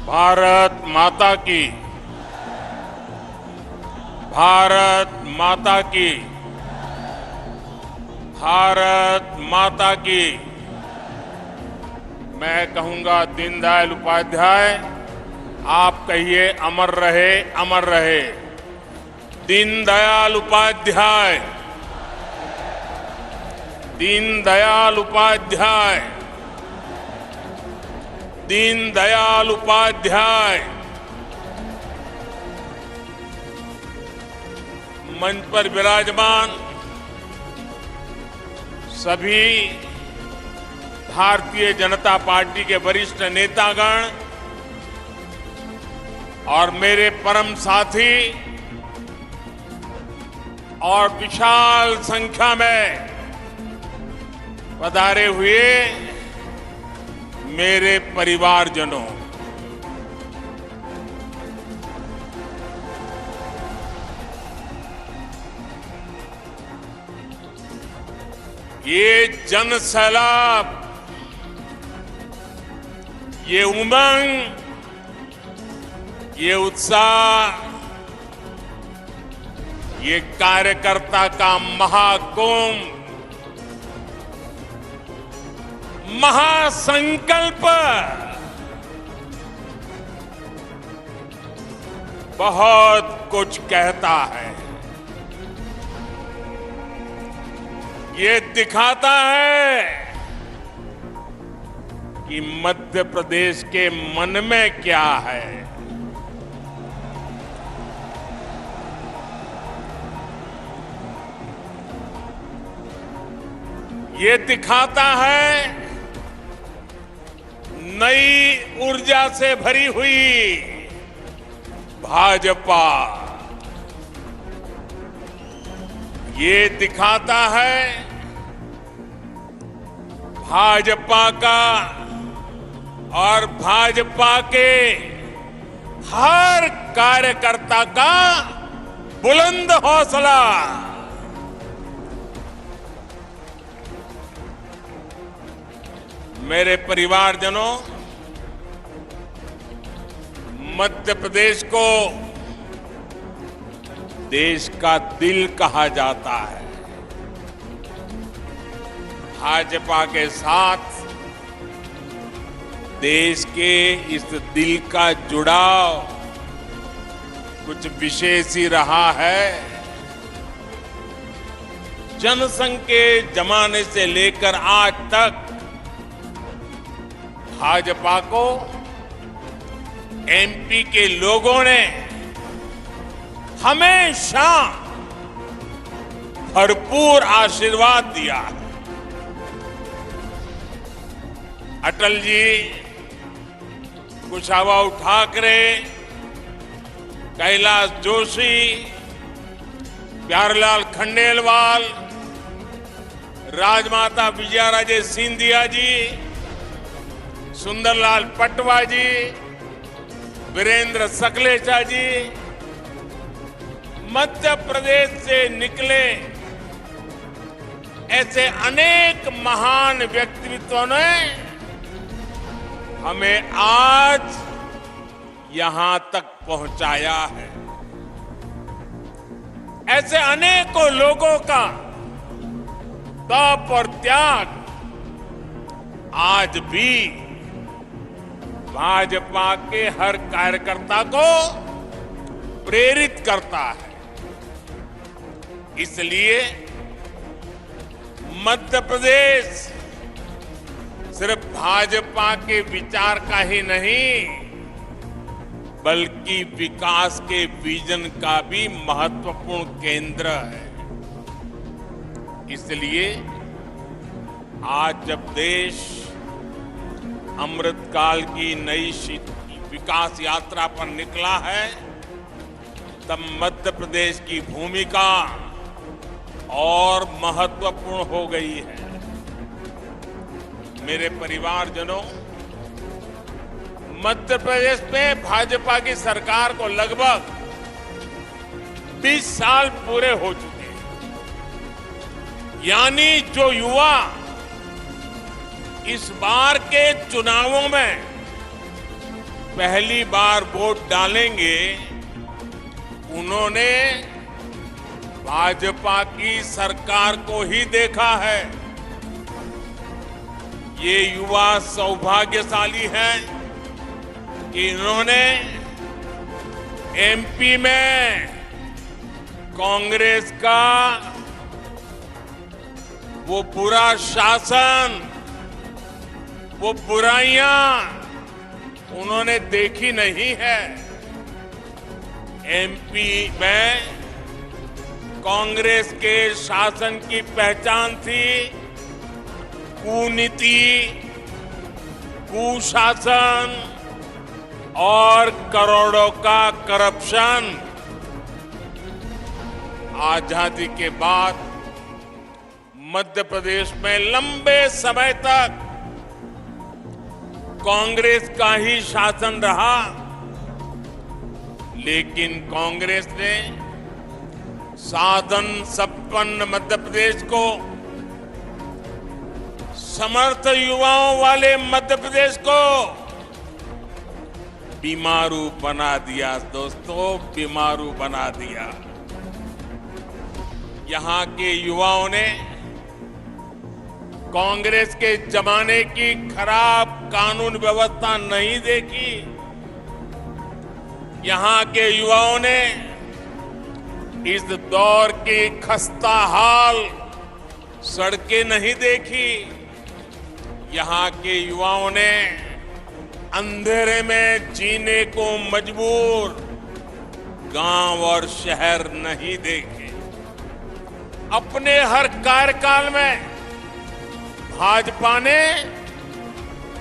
भारत माता की। भारत माता की। भारत माता की। मैं कहूंगा दीनदयाल उपाध्याय, आप कहिए अमर रहे, अमर रहे। दीनदयाल उपाध्याय, दीनदयाल उपाध्याय, दीनदयाल उपाध्याय। मंच पर विराजमान सभी भारतीय जनता पार्टी के वरिष्ठ नेतागण और मेरे परम साथी और विशाल संख्या में पधारे हुए मेरे परिवारजनों, ये जन सैलाब, ये उमंग, ये उत्साह, ये कार्यकर्ता का महाकुंभ, महासंकल्प बहुत कुछ कहता है। ये दिखाता है कि मध्य प्रदेश के मन में क्या है। ये दिखाता है नई ऊर्जा से भरी हुई भाजपा। ये दिखाता है भाजपा का और भाजपा के हर कार्यकर्ता का बुलंद हौसला। मेरे परिवारजनों, मध्य प्रदेश को देश का दिल कहा जाता है। भाजपा के साथ देश के इस दिल का जुड़ाव कुछ विशेष ही रहा है। जनसंघ के जमाने से लेकर आज तक भाजपा को एमपी के लोगों ने हमेशा भरपूर आशीर्वाद दिया। अटल जी, कुशाभाऊ ठाकरे, कैलाश जोशी, प्यारेलाल खंडेलवाल, राजमाता विजयाराजे सिंधिया जी, सुंदरलाल पटवा जी, वीरेंद्र सकलेचा जी, मध्य प्रदेश से निकले ऐसे अनेक महान व्यक्तित्वों ने हमें आज यहां तक पहुंचाया है। ऐसे अनेकों लोगों का तप और त्याग आज भी भाजपा के हर कार्यकर्ता को प्रेरित करता है। इसलिए मध्य प्रदेश सिर्फ भाजपा के विचार का ही नहीं, बल्कि विकास के विजन का भी महत्वपूर्ण केंद्र है। इसलिए आज जब देश अमृतकाल की नई विकास यात्रा पर निकला है, तब मध्य प्रदेश की भूमिका और महत्वपूर्ण हो गई है। मेरे परिवारजनों, मध्य प्रदेश में भाजपा की सरकार को लगभग 20 साल पूरे हो चुके हैं। यानी जो युवा इस बार के चुनावों में पहली बार वोट डालेंगे उन्होंने भाजपा की सरकार को ही देखा है। ये युवा सौभाग्यशाली हैं कि इन्होंने एमपी में कांग्रेस का वो बुरा शासन, वो बुराइयां उन्होंने देखी नहीं है। एमपी में कांग्रेस के शासन की पहचान थी कुनीति, कुशासन और करोड़ों का करप्शन। आजादी के बाद मध्य प्रदेश में लंबे समय तक कांग्रेस का ही शासन रहा, लेकिन कांग्रेस ने साधन संपन्न मध्य प्रदेश को, समर्थ युवाओं वाले मध्य प्रदेश को बीमारू बना दिया। दोस्तों, बीमारू बना दिया। यहां के युवाओं ने कांग्रेस के जमाने की खराब कानून व्यवस्था नहीं देखी। यहां के युवाओं ने इस दौर की खस्ता हाल सड़कें नहीं देखी। यहां के युवाओं ने अंधेरे में जीने को मजबूर गांव और शहर नहीं देखे। अपने हर कार्यकाल में भाजपा ने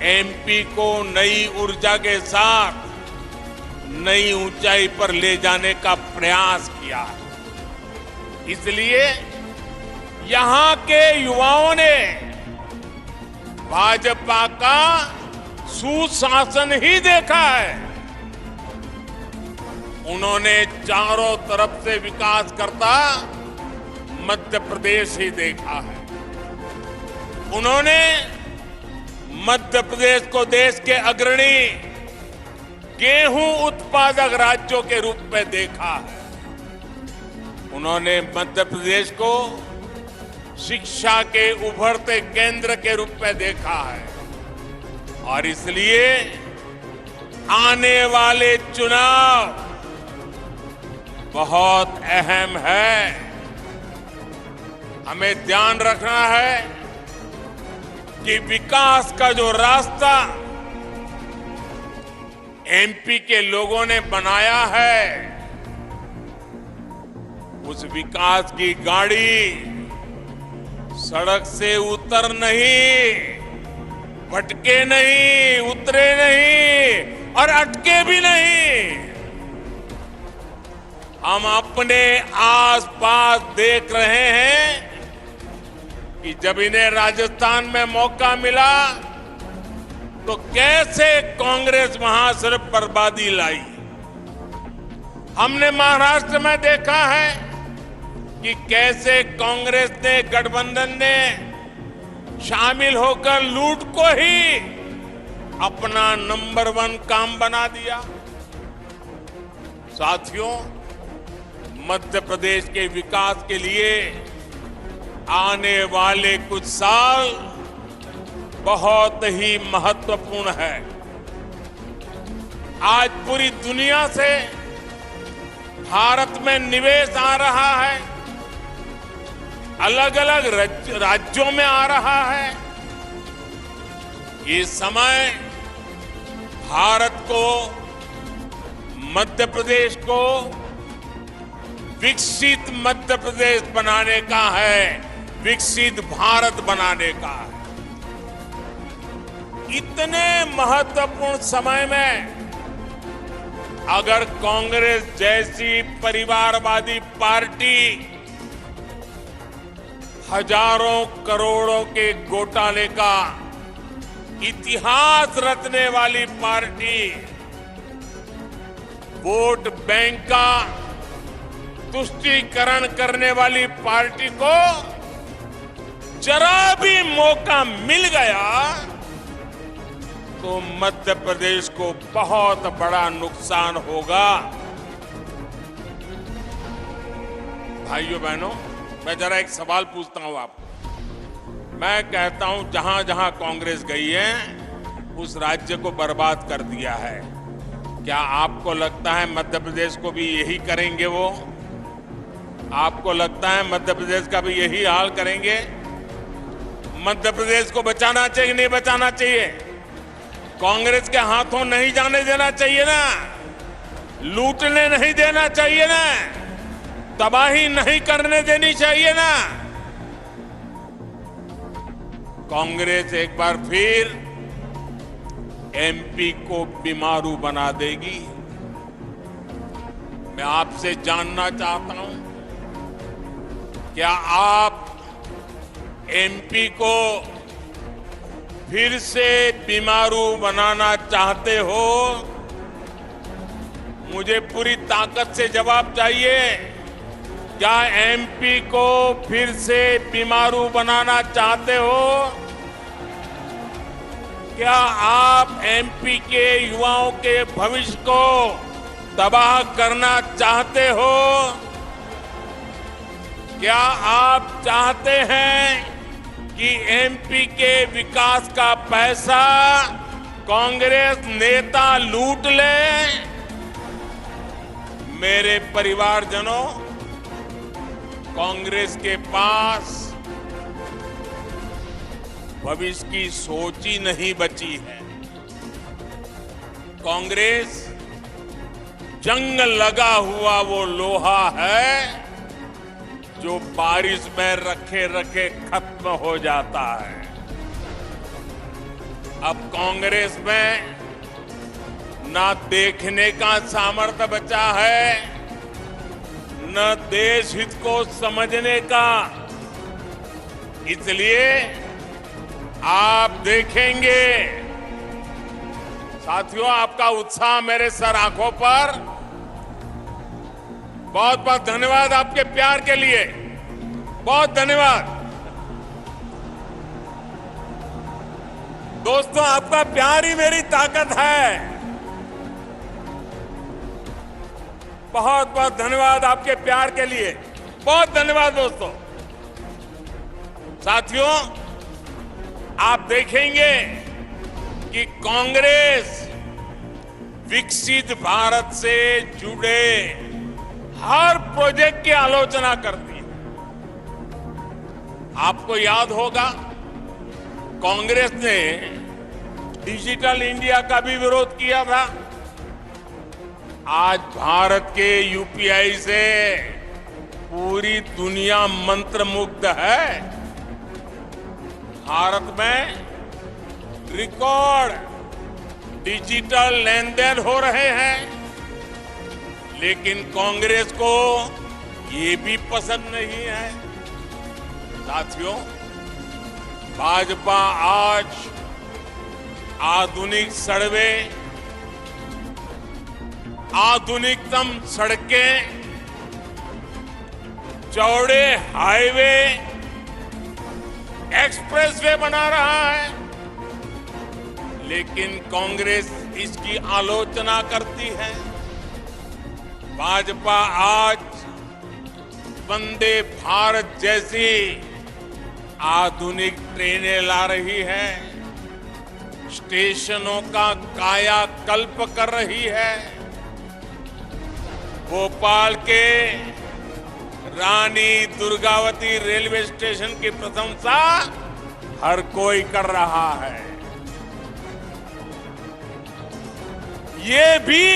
एमपी को नई ऊर्जा के साथ नई ऊंचाई पर ले जाने का प्रयास किया। इसलिए यहां के युवाओं ने भाजपा का सुशासन ही देखा है। उन्होंने चारों तरफ से विकास करता मध्य प्रदेश ही देखा है। उन्होंने मध्य प्रदेश को देश के अग्रणी गेहूं उत्पादक राज्यों के रूप में देखा है। उन्होंने मध्य प्रदेश को शिक्षा के उभरते केंद्र के रूप में देखा है और इसलिए आने वाले चुनाव बहुत अहम है। हमें ध्यान रखना है कि विकास का जो रास्ता एमपी के लोगों ने बनाया है, उस विकास की गाड़ी सड़क से उतर नहीं, भटके नहीं, उतरे नहीं और अटके भी नहीं। हम अपने आसपास देख रहे हैं कि जब इन्हें राजस्थान में मौका मिला तो कैसे कांग्रेस वहां सिर्फ बर्बादी लाई। हमने महाराष्ट्र में देखा है कि कैसे कांग्रेस ने, गठबंधन ने शामिल होकर लूट को ही अपना नंबर 1 काम बना दिया। साथियों, मध्य प्रदेश के विकास के लिए आने वाले कुछ साल बहुत ही महत्वपूर्ण है। आज पूरी दुनिया से भारत में निवेश आ रहा है, अलग अलग राज्यों में आ रहा है। ये समय भारत को, मध्य प्रदेश को विकसित मध्य प्रदेश बनाने का है, विकसित भारत बनाने का है। इतने महत्वपूर्ण समय में अगर कांग्रेस जैसी परिवारवादी पार्टी हजारों करोड़ों के घोटाले का इतिहास रचने वाली पार्टी, वोट बैंक का तुष्टीकरण करने वाली पार्टी को जरा भी मौका मिल गया तो मध्य प्रदेश को बहुत बड़ा नुकसान होगा। भाइयों बहनों, मैं जरा एक सवाल पूछता हूं आपको। मैं कहता हूं जहां जहां कांग्रेस गई है उस राज्य को बर्बाद कर दिया है। क्या आपको लगता है मध्य प्रदेश को भी यही करेंगे वो? आपको लगता है मध्य प्रदेश का भी यही हाल करेंगे? मध्य प्रदेश को बचाना चाहिए, नहीं बचाना चाहिए? कांग्रेस के हाथों नहीं जाने देना चाहिए ना, लूटने नहीं देना चाहिए ना, तबाही नहीं करने देनी चाहिए ना। कांग्रेस एक बार फिर एमपी को बीमारू बना देगी। मैं आपसे जानना चाहता हूं, क्या आप एमपी को फिर से बीमारू बनाना चाहते हो? मुझे पूरी ताकत से जवाब चाहिए। क्या एमपी को फिर से बीमारू बनाना चाहते हो? क्या आप एमपी के युवाओं के भविष्य को तबाह करना चाहते हो? क्या आप चाहते हैं कि एमपी के विकास का पैसा कांग्रेस नेता लूट ले? मेरे परिवारजनों, कांग्रेस के पास भविष्य की सोच ही नहीं बची है। कांग्रेस जंग लगा हुआ वो लोहा है जो बारिश में रखे रखे खत्म हो जाता है। अब कांग्रेस में ना देखने का सामर्थ्य बचा है, न देश हित को समझने का। इसलिए आप देखेंगे साथियों, आपका उत्साह मेरे सर आंखों पर। बहुत बहुत धन्यवाद आपके प्यार के लिए, बहुत धन्यवाद। दोस्तों, आपका प्यार ही मेरी ताकत है। बहुत बहुत धन्यवाद आपके प्यार के लिए, बहुत धन्यवाद दोस्तों। साथियों, आप देखेंगे कि कांग्रेस विकसित भारत से जुड़े हर प्रोजेक्ट की आलोचना करती है। आपको याद होगा, कांग्रेस ने डिजिटल इंडिया का भी विरोध किया था। आज भारत के यूपीआई से पूरी दुनिया मंत्रमुग्ध है। भारत में रिकॉर्ड डिजिटल लेन देन हो रहे हैं, लेकिन कांग्रेस को ये भी पसंद नहीं है। साथियों, भाजपा आज आधुनिक सड़कें, आधुनिकतम सड़कें, चौड़े हाईवे, एक्सप्रेसवे बना रहा है, लेकिन कांग्रेस इसकी आलोचना करती है। भाजपा आज वंदे भारत जैसी आधुनिक ट्रेनें ला रही है, स्टेशनों का कायाकल्प कर रही है। भोपाल के रानी दुर्गावती रेलवे स्टेशन की प्रशंसा हर कोई कर रहा है। ये भी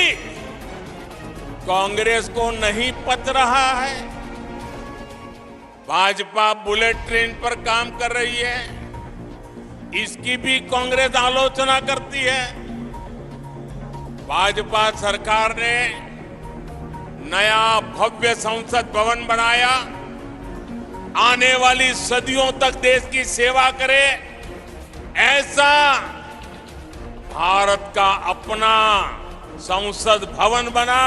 कांग्रेस को नहीं पच रहा है। भाजपा बुलेट ट्रेन पर काम कर रही है, इसकी भी कांग्रेस आलोचना करती है। भाजपा सरकार ने नया भव्य संसद भवन बनाया, आने वाली सदियों तक देश की सेवा करे, ऐसा भारत का अपना संसद भवन बना।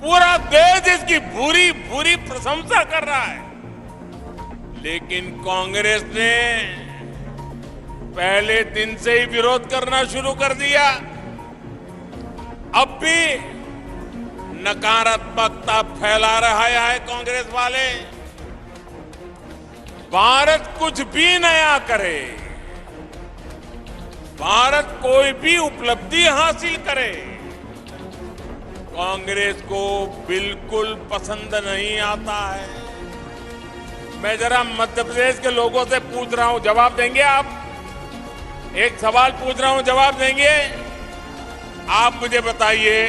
पूरा देश इसकी भूरी भूरी प्रशंसा कर रहा है, लेकिन कांग्रेस ने पहले दिन से ही विरोध करना शुरू कर दिया। अब भी नकारात्मकता फैला रहा है कांग्रेस वाले। भारत कुछ भी नया करे, भारत कोई भी उपलब्धि हासिल करे, कांग्रेस को बिल्कुल पसंद नहीं आता है। मैं जरा मध्य प्रदेश के लोगों से पूछ रहा हूं, जवाब देंगे आप? एक सवाल पूछ रहा हूं, जवाब देंगे? आप मुझे बताइए,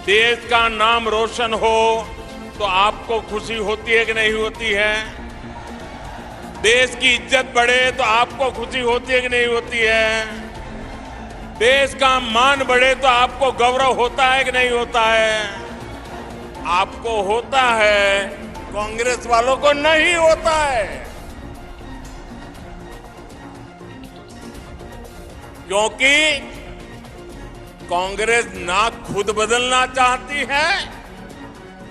देश का नाम रोशन हो तो आपको खुशी होती है कि नहीं होती है? देश की इज्जत बढ़े तो आपको खुशी होती है कि नहीं होती है? देश का मान बढ़े तो आपको गौरव होता है कि नहीं होता है? आपको होता है, कांग्रेस वालों को नहीं होता है। क्योंकि कांग्रेस ना खुद बदलना चाहती है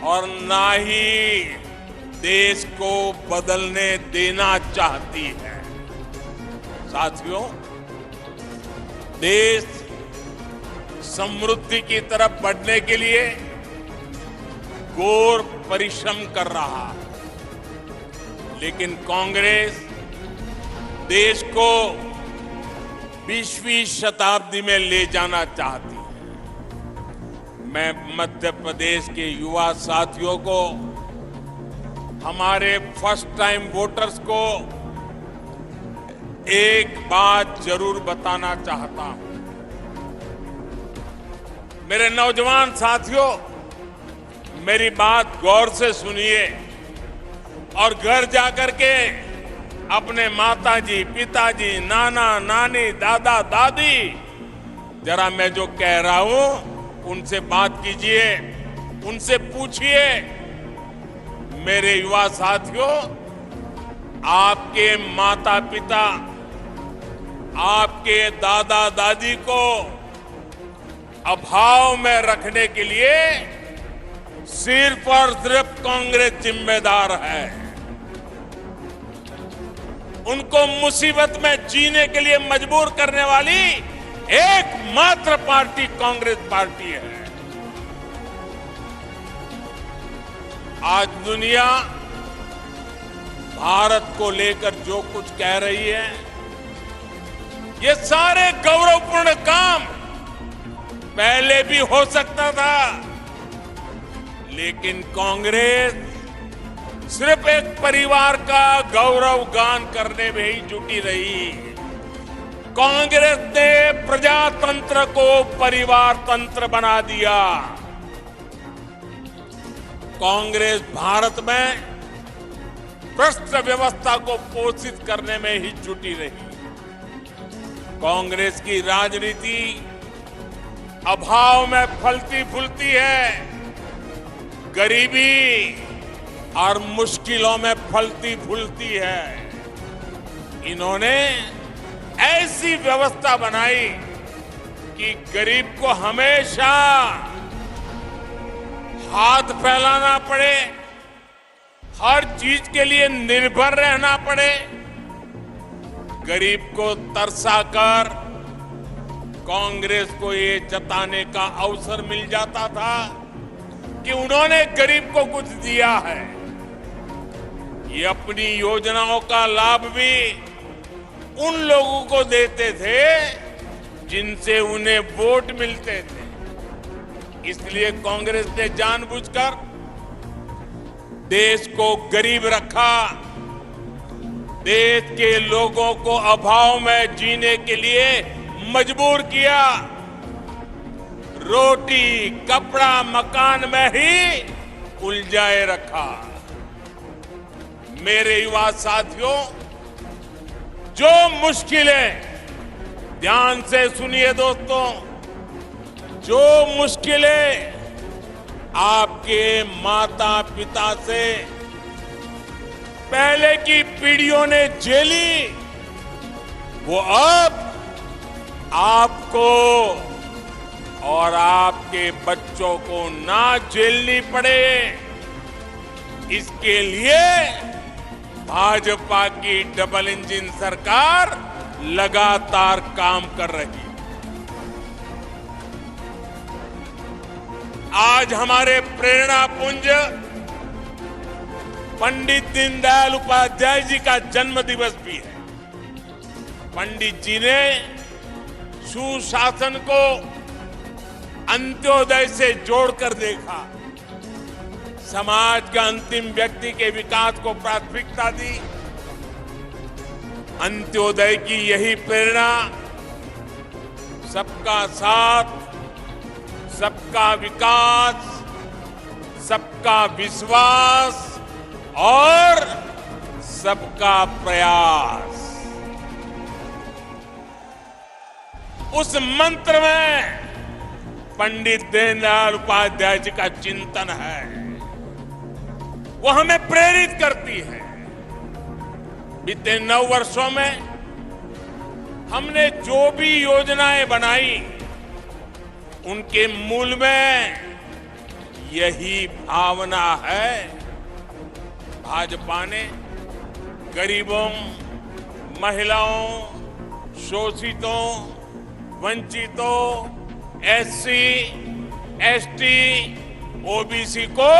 और ना ही देश को बदलने देना चाहती है। साथियों, देश समृद्धि की तरफ बढ़ने के लिए घोर परिश्रम कर रहा है, लेकिन कांग्रेस देश को 20वीं शताब्दी में ले जाना चाहती है। मैं मध्य प्रदेश के युवा साथियों को, हमारे फर्स्ट टाइम वोटर्स को एक बात जरूर बताना चाहता हूं। मेरे नौजवान साथियों, मेरी बात गौर से सुनिए और घर जाकर के अपने माताजी, पिताजी, नाना, नानी, दादा, दादी, जरा मैं जो कह रहा हूं उनसे बात कीजिए, उनसे पूछिए। मेरे युवा साथियों, आपके माता पिता, आपके दादा दादी को अभाव में रखने के लिए सिर्फ और सिर्फ कांग्रेस जिम्मेदार है। उनको मुसीबत में जीने के लिए मजबूर करने वाली एकमात्र पार्टी कांग्रेस पार्टी है। आज दुनिया भारत को लेकर जो कुछ कह रही है, ये सारे गौरवपूर्ण काम पहले भी हो सकता था, लेकिन कांग्रेस सिर्फ एक परिवार का गौरव गान करने में ही जुटी रही। कांग्रेस ने प्रजातंत्र को परिवार तंत्र बना दिया। कांग्रेस भारत में भ्रष्ट व्यवस्था को पोषित करने में ही जुटी रही। कांग्रेस की राजनीति अभाव में फलती फूलती है, गरीबी और मुश्किलों में फलती फूलती है। इन्होंने ऐसी व्यवस्था बनाई कि गरीब को हमेशा हाथ फैलाना पड़े, हर चीज के लिए निर्भर रहना पड़े। गरीब को तरसाकर कांग्रेस को ये जताने का अवसर मिल जाता था कि उन्होंने गरीब को कुछ दिया है। ये अपनी योजनाओं का लाभ भी उन लोगों को देते थे जिनसे उन्हें वोट मिलते थे। इसलिए कांग्रेस ने जानबूझकर देश को गरीब रखा, देश के लोगों को अभाव में जीने के लिए मजबूर किया, रोटी, कपड़ा, मकान में ही उलझाए रखा। मेरे युवा साथियों, जो मुश्किलें, ध्यान से सुनिए दोस्तों, जो मुश्किलें आपके माता पिता से पहले की पीढ़ियों ने झेली, वो अब आपको और आपके बच्चों को ना झेलनी पड़े, इसके लिए भाजपा की डबल इंजन सरकार लगातार काम कर रही है। आज हमारे प्रेरणा पुंज पंडित दीनदयाल उपाध्याय जी का जन्म दिवस भी है। पंडित जी ने सुशासन को अंत्योदय से जोड़कर देखा, समाज का अंतिम व्यक्ति के विकास को प्राथमिकता दी। अंत्योदय की यही प्रेरणा सबका साथ, सबका विकास, सबका विश्वास और सबका प्रयास, उस मंत्र में पंडित दीनदयाल उपाध्याय जी का चिंतन है। वो हमें प्रेरित करती है। बीते 9 वर्षों में हमने जो भी योजनाएं बनाई, उनके मूल में यही भावना है। भाजपा ने गरीबों, महिलाओं, शोषितों, वंचितों, एससी, एसटी, ओबीसी को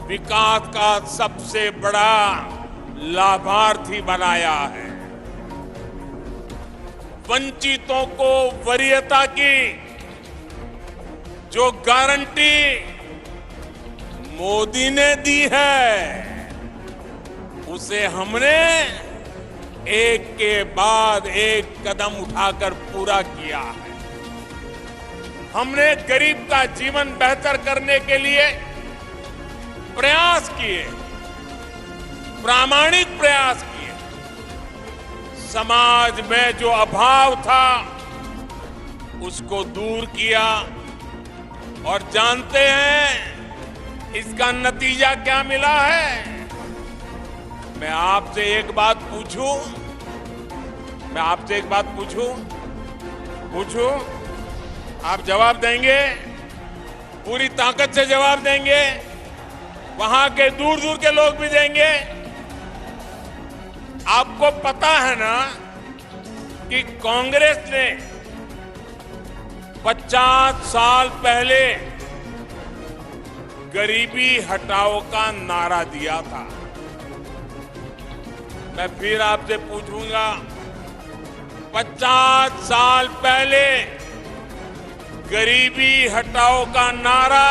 विकास का सबसे बड़ा लाभार्थी बनाया है। वंचितों को वरीयता की जो गारंटी मोदी ने दी है, उसे हमने एक के बाद एक कदम उठाकर पूरा किया है। हमने गरीब का जीवन बेहतर करने के लिए प्रयास किए, प्रामाणिक प्रयास किए। समाज में जो अभाव था उसको दूर किया, और जानते हैं इसका नतीजा क्या मिला है? मैं आपसे एक बात पूछूं, पूछूं, आप जवाब देंगे? पूरी ताकत से जवाब देंगे? वहां के दूर दूर के लोग भी देंगे? आपको पता है ना कि कांग्रेस ने 50 साल पहले गरीबी हटाओ का नारा दिया था। मैं फिर आपसे पूछूंगा, 50 साल पहले गरीबी हटाओ का नारा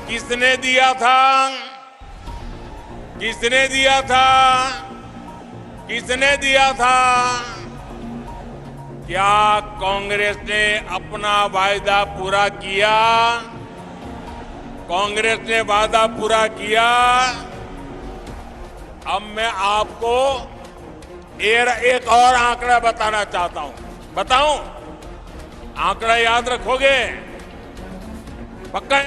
किसने दिया था? किसने दिया था? किसने दिया था? क्या कांग्रेस ने अपना वायदा पूरा किया? कांग्रेस ने वादा पूरा किया? अब मैं आपको एक और आंकड़ा बताना चाहता हूं। बताऊं? आंकड़ा याद रखोगे? पक्का?